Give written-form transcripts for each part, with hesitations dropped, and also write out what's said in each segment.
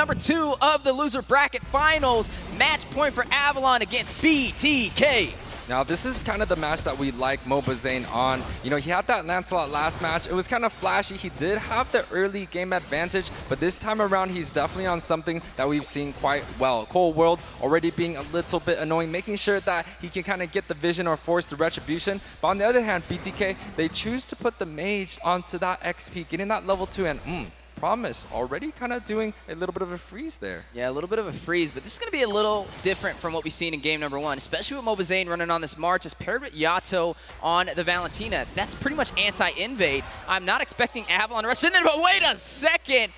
number 2 of the loser bracket finals. Match point for Avalon against BTK. Now, this is kind of the match that we like MLBB Zane on. You know, he had that Lancelot last match. It was kind of flashy. He did have the early game advantage, but this time around, he's definitely on something that we've seen quite well. Cold World already being a little bit annoying, making sure that he can kind of get the vision or force the retribution. But on the other hand, BTK, they choose to put the mage onto that XP, getting that level 2, and Promise already kind of doing a little bit of a freeze there. Yeah, a little bit of a freeze, but this is going to be a little different from what we've seen in game number 1, especially with MLBB Zane running on this March as paired with Yato on the Valentina. That's pretty much anti-invade. I'm not expecting Avalon to rush in there, but wait a second.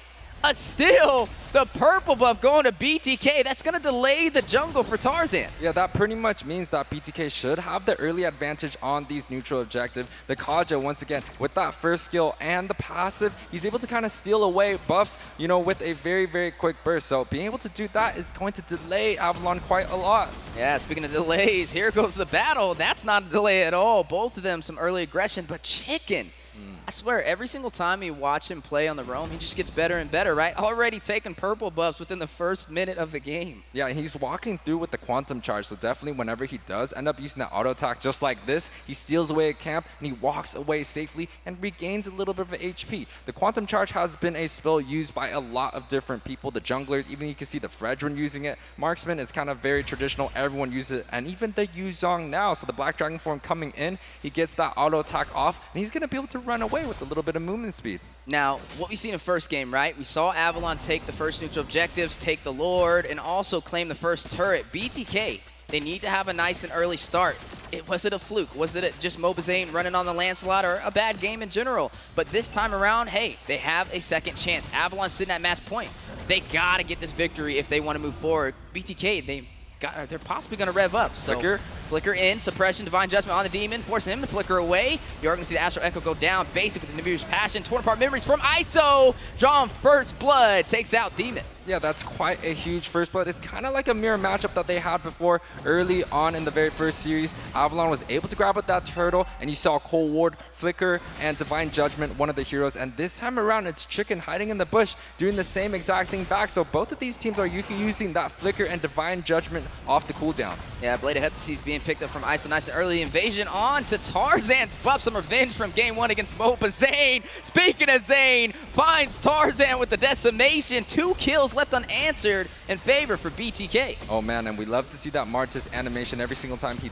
A steal, the purple buff going to BTK. That's going to delay the jungle for Tarzan. Yeah, that pretty much means that BTK should have the early advantage on these neutral objective. The Kaja, once again, with that first skill and the passive, he's able to kind of steal away buffs, you know, with a very, very quick burst. So being able to do that is going to delay Avalon quite a lot. Yeah, speaking of delays, here goes the battle. That's not a delay at all. Both of them some early aggression, but Chicken. I swear, every single time you watch him play on the roam, he just gets better and better, right? Already taking purple buffs within the first minute of the game. Yeah, he's walking through with the quantum charge, so definitely whenever he does end up using that auto attack just like this, he steals away a camp and he walks away safely and regains a little bit of HP. The quantum charge has been a spell used by a lot of different people, the junglers, even you can see the Fredrin using it. Marksman is kind of very traditional, everyone uses it, and even the Yuzong now, so the Black Dragon form coming in, he gets that auto attack off, and he's going to be able to run away with a little bit of movement speed. Now, what we seen in first game, right? We saw Avalon take the first neutral objectives, take the Lord, and also claim the first turret. BTK, they need to have a nice and early start. Was it a fluke? Was it just MLBB Zane running on the Lancelot, or a bad game in general? But this time around, hey, they have a second chance. Avalon's sitting at match point. They got to get this victory if they want to move forward. BTK, they're possibly going to rev up. So flicker in, suppression, divine judgment on the demon, forcing him to flicker away. You're going to see the Astral Echo go down, basic with the Nibiru's passion. Torn apart memories from ISO. Drawn first blood, takes out demon. Yeah, that's quite a huge first blood. It's kind of like a mirror matchup that they had before early on in the very first series. Avalon was able to grab with that turtle, and you saw Cold Ward, Flicker, and Divine Judgment, one of the heroes. And this time around, it's Chicken hiding in the bush, doing the same exact thing back. So both of these teams are using that Flicker and Divine Judgment off the cooldown. Yeah, Blade of Heptasis being picked up from ISO. Nice and early invasion on to Tarzan's buff. Some revenge from game 1 against MLBB Zane. Speaking of Zane, finds Tarzan with the decimation. 2 kills left unanswered in favor for BTK. Oh man, and we love to see that Martis animation every single time he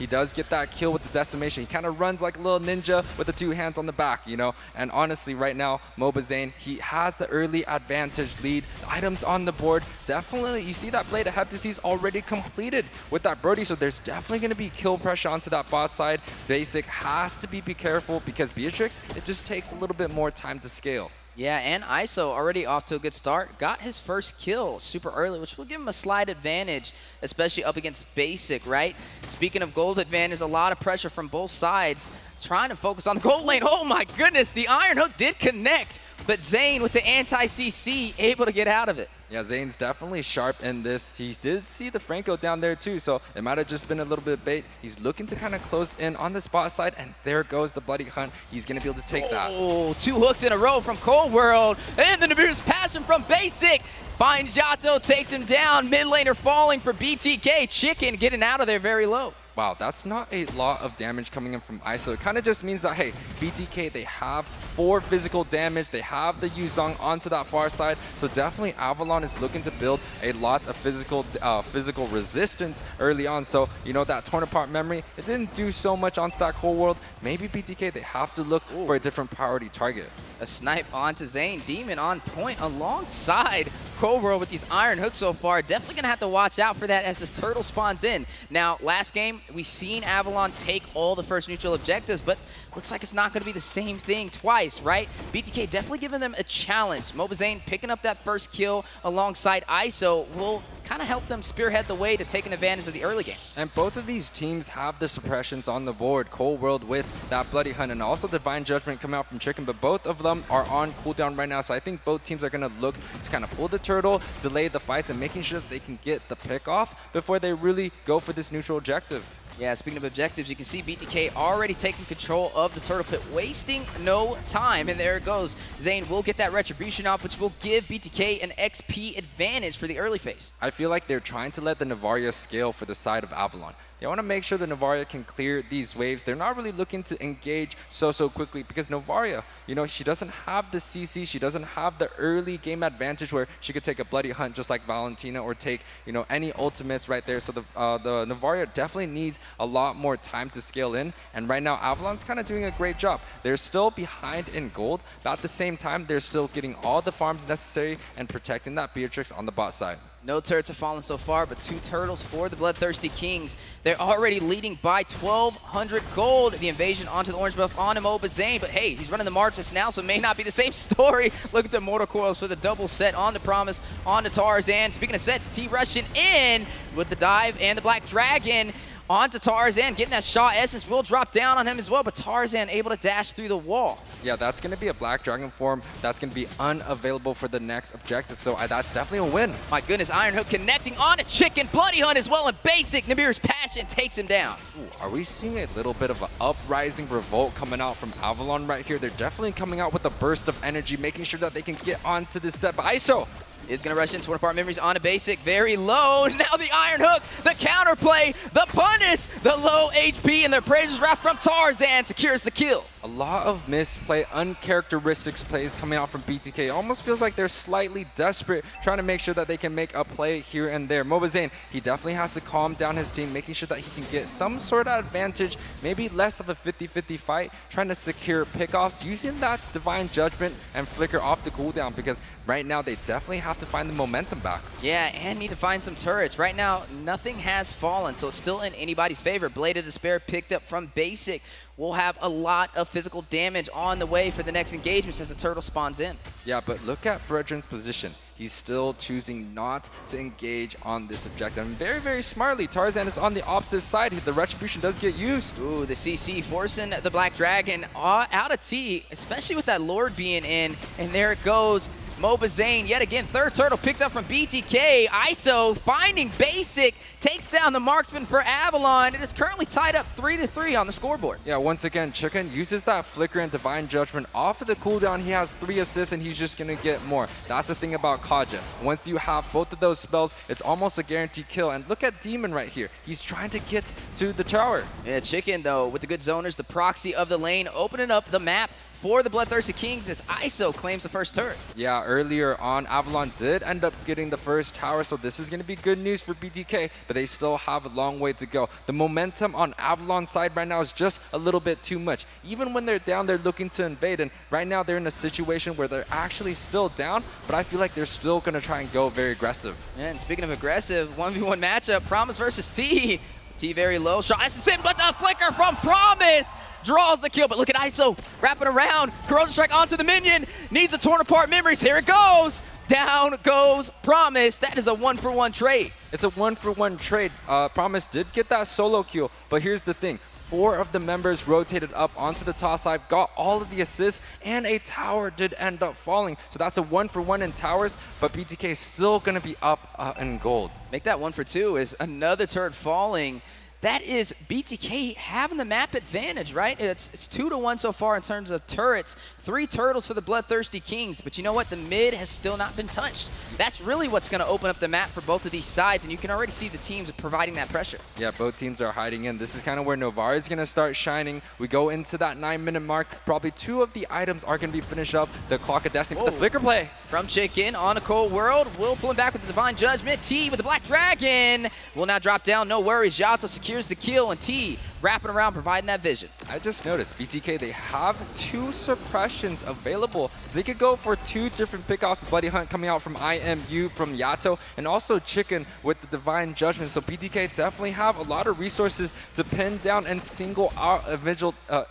does get that kill with the decimation. He kind of runs like a little ninja with the 2 hands on the back, you know. And honestly, right now, MLBB Zane, he has the early advantage lead. The items on the board, definitely, you see that Blade of Heptasis already completed with that Brody, so there's definitely going to be kill pressure onto that bot side. Basic has to be careful because Beatrix, it just takes a little bit more time to scale. Yeah, and ISO already off to a good start. Got his first kill super early, which will give him a slight advantage, especially up against Basic, right? Speaking of gold advantage, a lot of pressure from both sides. Trying to focus on the gold lane. Oh my goodness, the Iron Hook did connect, but Zane with the anti-CC able to get out of it. Yeah, Zane's definitely sharp in this. He did see the Franco down there too, so it might have just been a little bit of bait. He's looking to kind of close in on the spot side, and there goes the Bloody Hunt. He's going to be able to take that. Oh, 2 hooks in a row from Cold World, and the Nibiru's passion from Basic. Finds Yato, takes him down. Mid laner falling for BTK. Chicken getting out of there very low. Wow, that's not a lot of damage coming in from ISO. It kind of just means that, hey, BTK, they have 4 physical damage. They have the Yuzong onto that far side. So definitely Avalon is looking to build a lot of physical resistance early on. So, you know, that torn apart memory, it didn't do so much onto that Cold World. Maybe BTK, they have to look for a different priority target. A snipe onto Zane. Demon on point alongside Cold World with these Iron Hooks so far. Definitely going to have to watch out for that as this turtle spawns in. Now, last game, we've seen Avalon take all the first neutral objectives, but looks like it's not going to be the same thing twice, right? BTK definitely giving them a challenge. MLBB Zane picking up that first kill alongside ISO will kind of help them spearhead the way to taking advantage of the early game. And both of these teams have the suppressions on the board. Cold World with that Bloody Hunt and also Divine Judgment coming out from Chicken, but both of them are on cooldown right now. So I think both teams are going to look to kind of pull the turtle, delay the fights, and making sure that they can get the pick off before they really go for this neutral objective. Yeah, speaking of objectives, you can see BTK already taking control of the turtle pit, wasting no time. And there it goes. Zane will get that retribution off, which will give BTK an XP advantage for the early phase. I feel like they're trying to let the Navaria scale for the side of Avalon. They want to make sure the Navaria can clear these waves. They're not really looking to engage so quickly because Navaria, you know, she doesn't have the CC. She doesn't have the early game advantage where she could take a Bloody Hunt just like Valentina or take, you know, any ultimates right there. So the Navaria definitely needs a lot more time to scale in. And right now, Avalon's kind of doing a great job. They're still behind in gold, but at the same time, they're still getting all the farms necessary and protecting that Beatrix on the bot side. No turrets have fallen so far, but 2 turtles for the Bloodthirsty Kings. They're already leading by 1,200 gold. The invasion onto the orange buff on MLBB Zane, but hey, he's running the March just now, so it may not be the same story. Look at the Mortal Coils for the double set on the Promise, on the Tarzan. Speaking of sets, T rushing in with the dive and the Black Dragon. Onto Tarzan, getting that Shaw Essence will drop down on him as well, but Tarzan able to dash through the wall. Yeah, that's going to be a Black Dragon form. That's going to be unavailable for the next objective, so that's definitely a win. My goodness, Iron Hook connecting on a Chicken. Bloody Hunt as well, and basic. Namir's Passion takes him down. Ooh, are we seeing a little bit of an uprising revolt coming out from Avalon right here? They're definitely coming out with a burst of energy, making sure that they can get onto this set. But ISO is going to rush in. 20-part memories on a basic. Very low. Now the Iron Hook, the counterplay, the punish, the low HP, and the Praise's Wrath from Tarzan secures the kill. A lot of misplay, uncharacteristic plays coming out from BTK. It almost feels like they're slightly desperate, trying to make sure that they can make a play here and there. MLBB Zane, he definitely has to calm down his team, making sure that he can get some sort of advantage, maybe less of a 50-50 fight, trying to secure pickoffs, using that Divine Judgment and Flicker off the cooldown, because right now they definitely have to find the momentum back. Yeah, and need to find some turrets. Right now, nothing has fallen, so it's still in anybody's favor. Blade of Despair picked up from basic. We'll have a lot of physical damage on the way for the next engagements as the turtle spawns in. Yeah, but look at Fredrin's position. He's still choosing not to engage on this objective. And very smartly, Tarzan is on the opposite side. The Retribution does get used. Ooh, the CC forcing the Black Dragon out of T, especially with that Lord being in. And there it goes. MLBB Zane, yet again, third turtle picked up from BTK. ISO finding basic, takes down the marksman for Avalon. It is currently tied up 3-3 on the scoreboard. Yeah, once again, Chicken uses that Flicker and Divine Judgment off of the cooldown. He has 3 assists and he's just going to get more. That's the thing about Kaja. Once you have both of those spells, it's almost a guaranteed kill. And look at Demon right here. He's trying to get to the tower. Yeah, Chicken, though, with the good zoners, the proxy of the lane, opening up the map for the Bloodthirsty Kings as ISO claims the first turret. Yeah, earlier on, Avalon did end up getting the first tower, so this is going to be good news for BTK, but they still have a long way to go. The momentum on Avalon's side right now is just a little bit too much. Even when they're down, they're looking to invade, and right now they're in a situation where they're actually still down, but I feel like they're still going to try and go very aggressive. And speaking of aggressive, 1v1 matchup, Promise versus T. T very low, shot assist, but the Flicker from Promise draws the kill, but look at ISO wrapping around. Corrosion Strike onto the minion. Needs a torn apart memories. Here it goes. Down goes Promise. That is a 1-for-1 trade. It's a 1-for-1 trade. Promise did get that solo kill, but here's the thing. 4 of the members rotated up onto the top side, got all of the assists, and a tower did end up falling. So that's a 1-for-1 in towers, but BTK is still going to be up in gold. Make that 1-for-2 is another turret falling. That is BTK having the map advantage, right? It's 2-1 so far in terms of turrets. 3 turtles for the Bloodthirsty Kings. But you know what? The mid has still not been touched. That's really what's going to open up the map for both of these sides, and you can already see the teams providing that pressure. Yeah, both teams are hiding in. This is kind of where Novar is going to start shining. We go into that 9-minute mark. Probably 2 of the items are going to be finished up. The Clock of Destiny, but the Flicker play. From Chicken on a Cold World. Will pulling back with the Divine Judgment. T with the Black Dragon will now drop down. No worries. Yato secures the kill, and T wrapping around, providing that vision. I just noticed BTK, they have 2 suppressions available, so they could go for 2 different pickoffs. Bloody Hunt coming out from IMU from Yato, and also Chicken with the Divine Judgment. So BTK definitely have a lot of resources to pin down and single out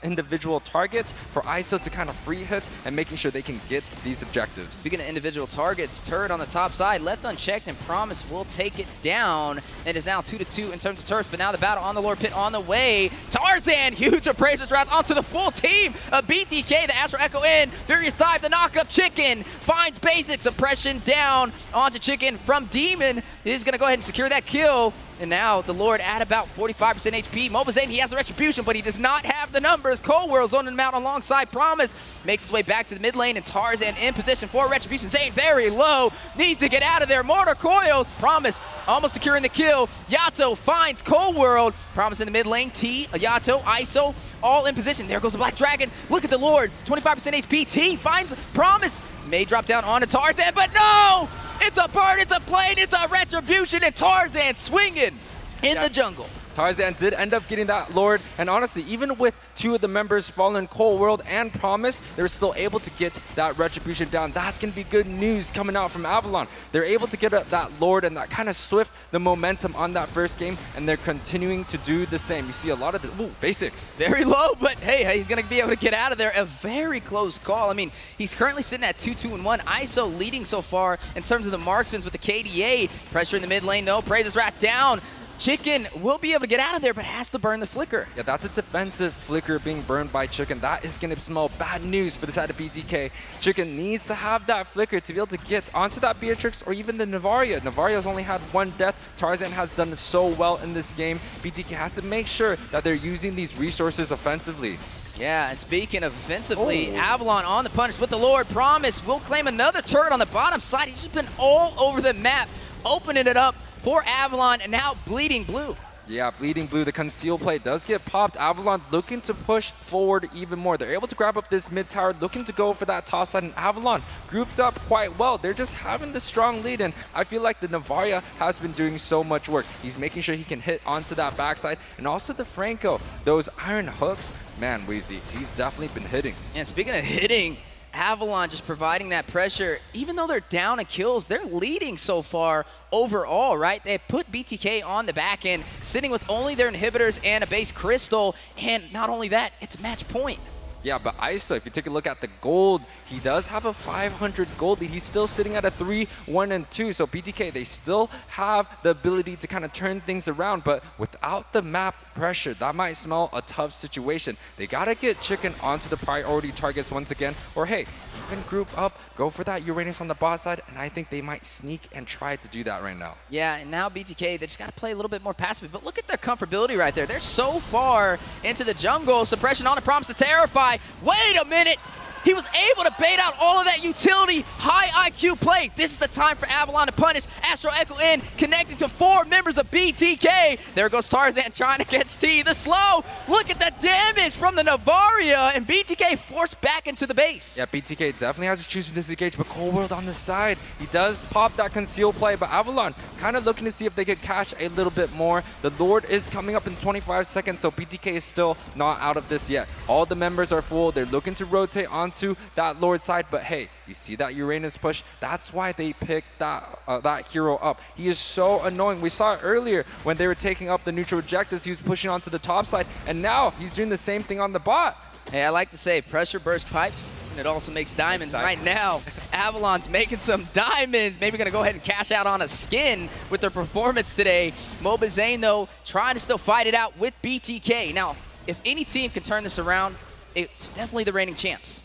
individual targets for ISO to kind of free hits and making sure they can get these objectives. Speaking of individual targets, turret on the top side, left unchecked, and Promise will take it down. It is now 2-2 in terms of turrets, but now the battle on the Lord Pit on the way. Tarzan, huge appraiser's wrath onto the full team of BTK. The Astro Echo in, Furious Dive, the knock-up. Chicken finds basic suppression down onto Chicken from Demon. He's going to go ahead and secure that kill. And now the Lord at about 45% HP. MLBB, he has the Retribution, but he does not have the numbers. Cold World zoning him out alongside Promise. Makes his way back to the mid lane, and Tarzan in position for Retribution. Zane very low, needs to get out of there. Mortar coils. Promise almost securing the kill. Yato finds Cold World. Promise in the mid lane. T, Yato, ISO, all in position. There goes the Black Dragon. Look at the Lord, 25% HP. T finds Promise. May drop down onto Tarzan, but no! It's a bird, it's a plane, it's a Retribution, and Tarzan swinging in the jungle. Tarzan did end up getting that Lord, and honestly, even with 2 of the members fallen, Cold World and Promise, they were still able to get that Retribution down. That's going to be good news coming out from Avalon. They're able to get that Lord and that kind of swift the momentum on that first game, and they're continuing to do the same. You see a lot of the basic. Very low, but hey, he's going to be able to get out of there. A very close call. I mean, he's currently sitting at 2-2-1. ISO leading so far in terms of the marksmans with the KDA. Pressure in the mid lane, no. Praiser's wrapped down. Chicken will be able to get out of there, but has to burn the flicker. Yeah, that's a defensive flicker being burned by Chicken. That is going to smell bad news for the side of BTK. Chicken needs to have that flicker to be able to get onto that Beatrix or even the Navaria. Navaria's only had 1 death. Tarzan has done so well in this game. BTK has to make sure that they're using these resources offensively. Yeah, and speaking of offensively, Avalon on the punish with the Lord. Promise will claim another turret on the bottom side. He's just been all over the map, opening it up for Avalon, and now Bleeding Blue. Yeah, Bleeding Blue, the conceal play does get popped. Avalon looking to push forward even more. They're able to grab up this mid tower, looking to go for that top side, and Avalon grouped up quite well. They're just having the strong lead, and I feel like the Navaria has been doing so much work. He's making sure he can hit onto that backside, and also the Franco. Those iron hooks, man, Weezy, he's definitely been hitting. And speaking of hitting, Avalon just providing that pressure. Even though they're down in kills, they're leading so far overall, right? They put BTK on the back end, sitting with only their inhibitors and a base crystal, and not only that, it's match point. Yeah, but ISO, if you take a look at the gold, he does have a 500 gold lead. He's still sitting at a 3-1-2. So BTK, they still have the ability to kind of turn things around, but without the map pressure, that might smell a tough situation. They got to get Chicken onto the priority targets once again, or hey, even group up, go for that Uranus on the bot side, and I think they might sneak and try to do that right now. Yeah, and now BTK, they just got to play a little bit more passively, but look at their comfortability right there. They're so far into the jungle. Suppression on the Promise to Terrify. Wait a minute! He was able to bait out all of that utility, high IQ play. This is the time for Avalon to punish. Astro Echo in, connecting to 4 members of BTK. There goes Tarzan trying to catch T. The slow, look at the damage from the Navaria, and BTK forced back into the base. Yeah, BTK definitely has to choose to disengage, but Cold World on the side. He does pop that conceal play, but Avalon kind of looking to see if they could catch a little bit more. The Lord is coming up in 25 seconds, so BTK is still not out of this yet. All the members are full. They're looking to rotate onto that Lord side, but hey, you see that Uranus push? That's why they picked that hero up. He is so annoying. We saw it earlier when they were taking up the neutral objectives. He was pushing onto the top side, and now he's doing the same thing on the bot. Hey, I like to say pressure bursts pipes, and it also makes diamonds. Right now, Avalon's making some diamonds. Maybe going to go ahead and cash out on a skin with their performance today. MLBB, though, trying to still fight it out with BTK. Now, if any team can turn this around, it's definitely the reigning champs.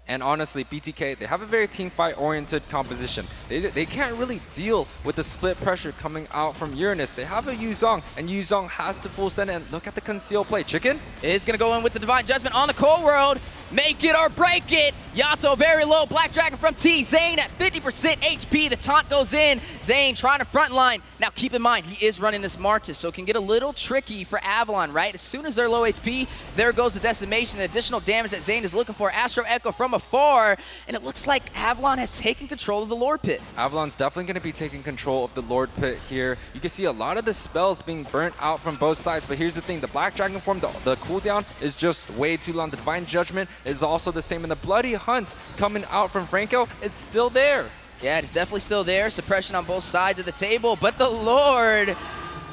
And honestly, BTK, they have a very team fight oriented composition. They can't really deal with the split pressure coming out from Uranus. They have a Yuzong, and Yuzong has to full send it. And look at the conceal play. Chicken is going to go in with the Divine Judgment on the Cold World. Make it or break it. Yato very low. Black Dragon from T. Zane at 50% HP. The taunt goes in. Zane trying to front line. Now keep in mind, he is running this Martis, so it can get a little tricky for Avalon, right? As soon as they're low HP, there goes the decimation, the additional damage that Zane is looking for. Astro Echo from afar, and it looks like Avalon has taken control of the Lord Pit. Avalon's definitely going to be taking control of the Lord Pit here. You can see a lot of the spells being burnt out from both sides, but here's the thing, the Black Dragon form, the cooldown is just way too long. The Divine Judgment is also the same, and the Bloody Hunt coming out from Franco, it's still there. Yeah, it's definitely still there. Suppression on both sides of the table, but the Lord,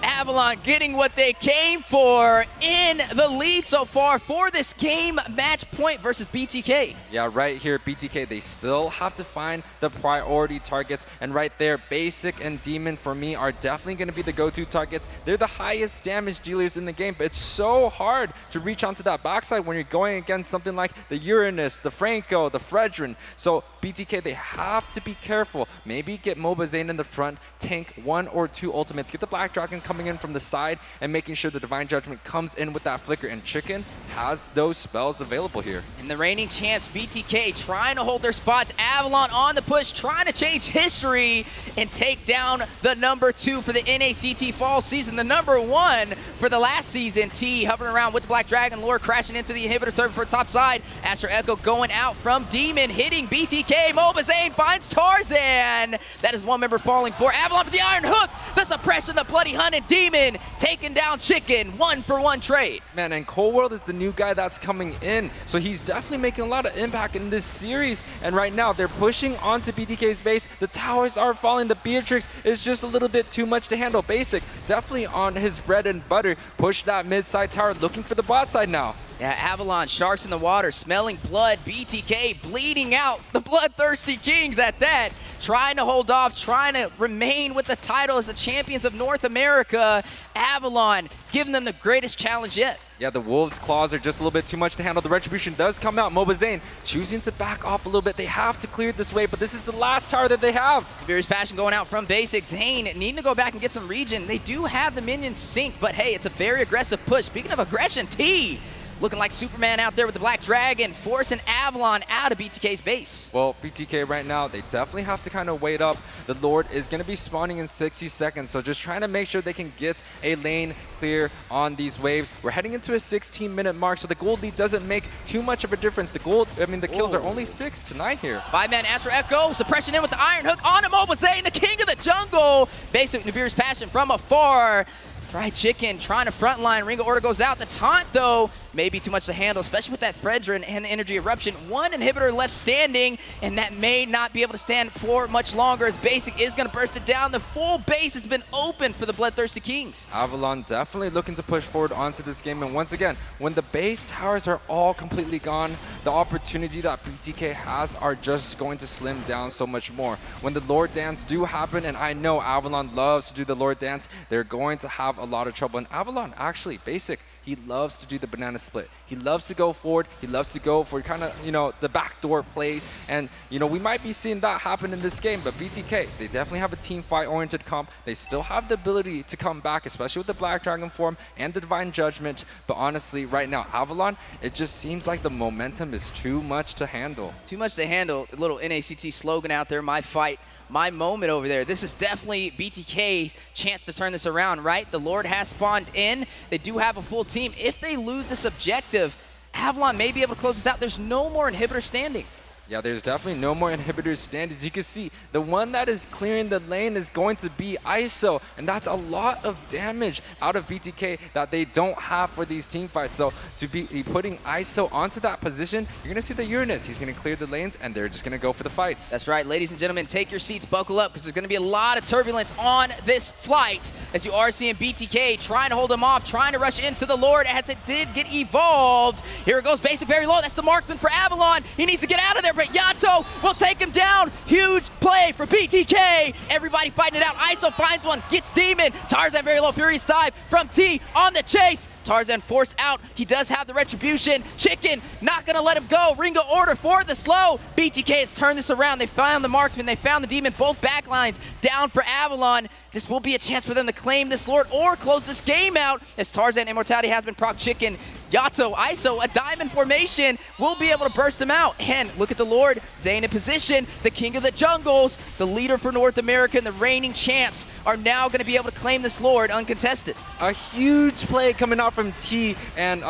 Avalon getting what they came for in the lead so far for this game. Match point versus BTK. Yeah, right here, BTK, they still have to find the priority targets. And right there, Basic and Demon for me are definitely going to be the go-to targets. They're the highest damage dealers in the game, but it's so hard to reach onto that backside when you're going against something like the Uranus, the Franco, the Fredrin. So BTK, they have to be careful. Maybe get MLBB Zane in the front, tank 1 or 2 ultimates, get the Black Dragon coming in from the side and making sure the Divine Judgment comes in with that flicker, and Chicken has those spells available here. And the reigning champs, BTK, trying to hold their spots. Avalon on the push, trying to change history and take down the number 2 for the NACT fall season, the number 1 for the last season. T hovering around with the Black Dragon Lore, crashing into the inhibitor turret for top side. Astro Echo going out from Demon, hitting BTK. MLBB Zane finds Tarzan. That is one member falling for Avalon for the Iron Hook. The suppression, the Bloody Hunt, and Demon taking down Chicken. 1-for-1 trade. Man, and Cold World is the new guy that's coming in, so he's definitely making a lot of impact in this series. And right now, they're pushing onto BTK's base. The towers are falling. The Beatrix is just a little bit too much to handle. Basic, definitely on his bread and butter. Push that mid-side tower, looking for the bot side now. Yeah, Avalon, sharks in the water, smelling blood. BTK bleeding out. The Bloodthirsty Kings at that. Trying to hold off, trying to remain with the title as the champions of North America. Avalon giving them the greatest challenge yet. Yeah, the Wolves' claws are just a little bit too much to handle. The Retribution does come out. MLBB Zane choosing to back off a little bit. They have to clear it this way, but this is the last tower that they have. Furious Passion going out from Basic. Zane needing to go back and get some regen. They do have the minions synced, but hey, it's a very aggressive push. Speaking of aggression, T looking like Superman out there with the Black Dragon, forcing Avalon out of BTK's base. Well, BTK right now, they definitely have to kind of wait up. The Lord is going to be spawning in 60 seconds, so just trying to make sure they can get a lane clear on these waves. We're heading into a 16-minute mark, so the gold lead doesn't make too much of a difference. The kills are only 6 to 9 here. 5-man Astro Echo, suppression in with the Iron Hook on MLBB Zane, the king of the jungle. Basic Furious Passion from afar. Fried Chicken trying to frontline. Ringo Order goes out. The taunt, though, may be too much to handle, especially with that Fredrin and the Energy Eruption. One inhibitor left standing, and that may not be able to stand for much longer as Basic is going to burst it down. The full base has been open for the Bloodthirsty Kings. Avalon definitely looking to push forward onto this game, and once again, when the base towers are all completely gone, the opportunity that BTK has are just going to slim down so much more. When the Lord Dance do happen, and I know Avalon loves to do the Lord Dance, they're going to have a lot of trouble. And Avalon, actually, Basic, he loves to do the banana split. He loves to go forward. He loves to go for kind of, the backdoor plays. And, we might be seeing that happen in this game. But BTK, they definitely have a team fight-oriented comp. They still have the ability to come back, especially with the Black Dragon form and the Divine Judgment. But honestly, right now, Avalon, it just seems like the momentum is too much to handle. Too much to handle. A little NACT slogan out there, my fight, my moment over there. This is definitely BTK's chance to turn this around, right? The Lord has spawned in. They do have a full team. If they lose this objective, Avalon may be able to close this out. There's no more inhibitor standing. Yeah, there's definitely no more inhibitors standing. As you can see, the one that is clearing the lane is going to be ISO, and that's a lot of damage out of BTK that they don't have for these team fights. So to be putting ISO onto that position, you're going to see the Uranus. He's going to clear the lanes, and they're just going to go for the fights. That's right, ladies and gentlemen, take your seats, buckle up, because there's going to be a lot of turbulence on this flight, as you are seeing BTK trying to hold him off, trying to rush into the Lord as it did get evolved. Here it goes, Basic very low. That's the marksman for Avalon. He needs to get out of there, but Yato will take him down. Huge play for BTK. Everybody fighting it out. ISO finds one, gets Demon. Tarzan very low, furious dive from T on the chase. Tarzan forced out. He does have the Retribution. Chicken not going to let him go. Ringo Order for the slow. BTK has turned this around. They found the marksman. They found the Demon. Both backlines down for Avalon. This will be a chance for them to claim this Lord or close this game out as Tarzan Immortality has been proc. Chicken, Yato, ISO, a diamond formation will be able to burst them out. And look at the Lord, Zayn in position, the king of the jungles, the leader for North America, and the reigning champs are now going to be able to claim this Lord uncontested. A huge play coming out from T and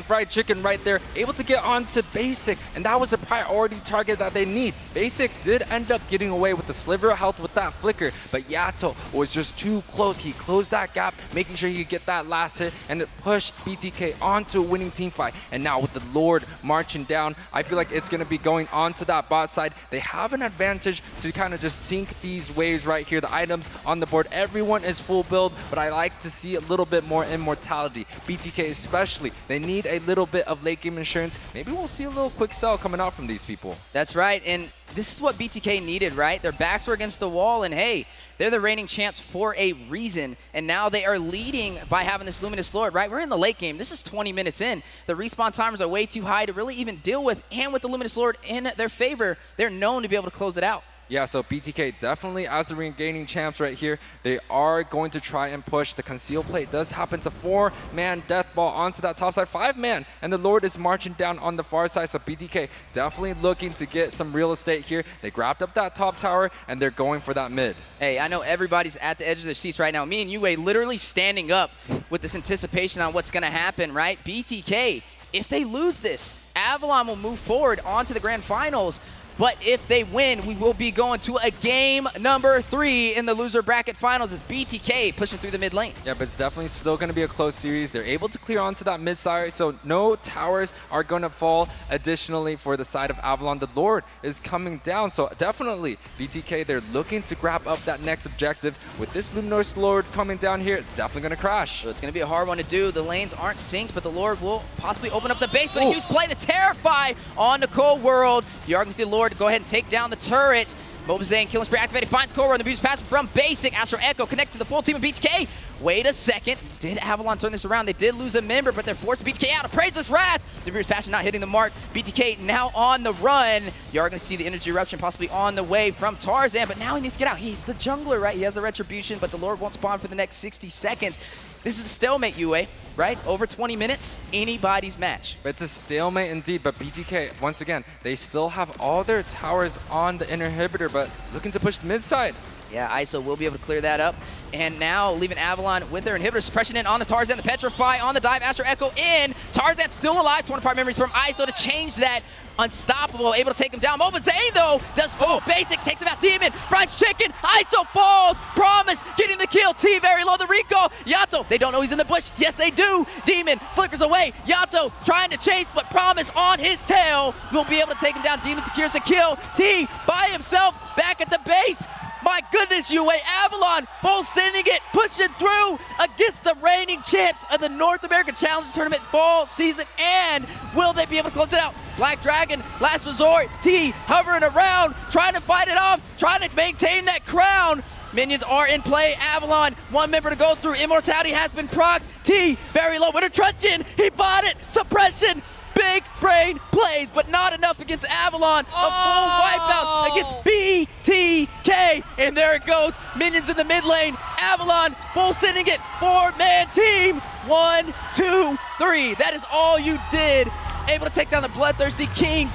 Fried Chicken right there, able to get onto Basic, and that was a priority target that they need. Basic did end up getting away with the sliver of health with that flicker, but Yato was just too close. He closed that gap, making sure he could get that last hit, and it pushed BTK onto a winning team fight. And now with the Lord marching down, I feel like it's going to be going onto that bot side. They have an advantage to kind of just sink these waves right here. The items on the board, everyone is full build, but I like to see a little bit more immortality. BTK especially, they need a little bit of late game insurance. Maybe we'll see a little quick sell coming out from these people. That's right, and this is what BTK needed, right? Their backs were against the wall, and hey, they're the reigning champs for a reason, and now they are leading by having this Luminous Lord, right? We're in the late game. This is 20 minutes in. The respawn timers are way too high to really even deal with, and with the Luminous Lord in their favor, they're known to be able to close it out. Yeah, so BTK definitely, as the regaining champs right here, they are going to try and push. The conceal play does happen to 4-man death ball onto that top side, 5-man, and the Lord is marching down on the far side. So BTK definitely looking to get some real estate here. They grabbed up that top tower, and they're going for that mid. Hey, I know everybody's at the edge of their seats right now. Me and Yue literally standing up with this anticipation on what's going to happen, right? BTK, if they lose this, Avalon will move forward onto the grand finals. But if they win, we will be going to a game number 3 in the loser bracket finals as BTK pushing through the mid lane. Yeah, but it's definitely still going to be a close series. They're able to clear onto that mid side, so no towers are going to fall. Additionally, for the side of Avalon, the Lord is coming down. So definitely, BTK, they're looking to grab up that next objective. With this Luminous Lord coming down here, it's definitely going to crash. So it's going to be a hard one to do. The lanes aren't synced, but the Lord will possibly open up the base. But a huge play to Terrify on the Cold World. You are going to see the Lord go ahead and take down the turret. MLBB Zayn, killing spree activated, finds Cobra, and the abuse pass from Basic. Astro Echo connects to the full team of BTK. Wait a second. Did Avalon turn this around? They did lose a member, but they're forced BTK out. Appraiser's Wrath. The abuse passion not hitting the mark. BTK now on the run. You are going to see the energy eruption possibly on the way from Tarzan, but now he needs to get out. He's the jungler, right? He has the retribution, but the Lord won't spawn for the next 60 seconds. This is a stalemate, Yue, right? Over 20 minutes, anybody's match. It's a stalemate indeed, but BTK, once again, they still have all their towers on the inhibitor, but looking to push the mid side. Yeah, ISO will be able to clear that up. And now leaving Avalon with their inhibitor suppression in on the Tarzan, the Petrify on the dive, Astro Echo in. Tarzan still alive, 25 memories from ISO to change that. Unstoppable, able to take him down. MLBB Zayn though does fall. Basic takes him out. Demon, Fried Chicken, ISO falls. Promise getting the kill. T very low, the recall. Yato, they don't know he's in the bush. Yes, they do. Demon flickers away. Yato trying to chase, but Promise on his tail will be able to take him down. Demon secures the kill. T by himself back at the base. My goodness, Yue, Avalon full sending it, pushing through against the reigning champs of the North American Challenge Tournament fall season. And will they be able to close it out? Black Dragon, last resort. T hovering around, trying to fight it off, trying to maintain that crown. Minions are in play. Avalon, one member to go through. Immortality has been procced. T very low. Winter Truncheon, he bought it. Suppression. Big brain plays, but not enough against Avalon. A full wipeout against BTK. And there it goes. Minions in the mid lane. Avalon full sending it. 4-man team. 1, 2, 3. That is all you did. Able to take down the Bloodthirsty Kings.